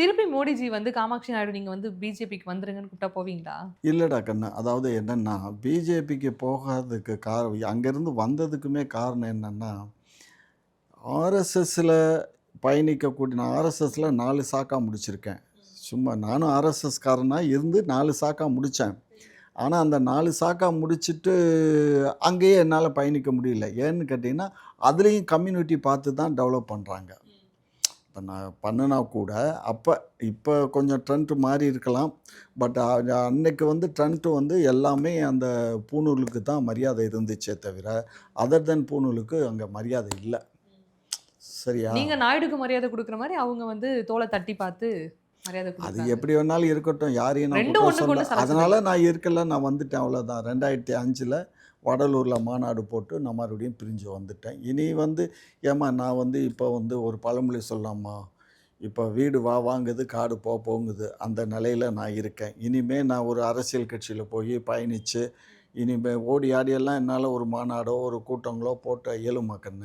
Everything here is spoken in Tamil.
திருப்பி மோடிஜி வந்து காமாட்சி நாயுடு நீங்க வந்து பிஜேபிக்கு வந்துருங்கன்னு கூப்பிட்டா போவீங்களா? இல்லடா கண்ணு. அதாவது என்னன்னா, பிஜேபிக்கு போகாததுக்கு அங்கேருந்து வந்ததுக்குமே காரணம் என்னன்னா, ஆர்எஸ்எஸ்ல பயணிக்கக்கூடிய நான் ஆர்எஸ்எஸ்ல 4 சாக்கா முடிச்சிருக்கேன். சும்மா நானும் ஆர்எஸ்எஸ்காரனா இருந்து 4 சாக்கா முடிச்சேன். ஆனா, அந்த 4 சாக்கா முடிச்சுட்டு அங்கேயே என்னால பயணிக்க முடியல. ஏன்னு கேட்டீங்கன்னா, அதுலயும் கம்யூனிட்டி பார்த்து தான் டெவலப் பண்றாங்க. இப்ப நான் பண்ணுனா கூட, இப்ப கொஞ்சம் ட்ரெண்ட் மாறி இருக்கலாம். பட் அன்னைக்கு வந்து ட்ரெண்ட் வந்து எல்லாமே அந்த பூணூலுக்கு தான் மரியாதை இருந்துச்சே தவிர, அதர் தென் பூணூலுக்கு அங்க மரியாதை இல்ல. சரியா? நீங்க நாயுடுக்கு மரியாதை குடுக்குற மாரி, அவங்க வந்து தோள தட்டி பார்த்து மரியாதை அது குடுக்குறாங்க. எப்படி வேணாலும் இருக்கட்டும். யாரையும் நான் 2ம் குற்றம் ஒண்ணுக்கு சொல்ல. ஒண்ணு சலச்சதில்ல. அதனால நான் இருக்கல. நான் வந்துட்டேன் அவ்வளோதான். 2005ல வடலூர்ல மாநாடு போட்டு நான் மறுபடியும் பிரிஞ்சு வந்துட்டேன். இனி வந்து ஏம்மா நான் வந்து இப்போ வந்து ஒரு பழமொழி சொல்லலாமா? இப்போ வீடு வா வாங்குது, காடு போ போங்குது. அந்த நிலையில நான் இருக்கேன். இனிமே நான் ஒரு அரசியல் கட்சியில போய் பயணிச்சு, இனிமே ஓடி ஆடியெல்லாம் என்னால ஒரு மாநாடோ, ஒரு கூட்டங்களோ போட்ட இயலுமா கண்ணு?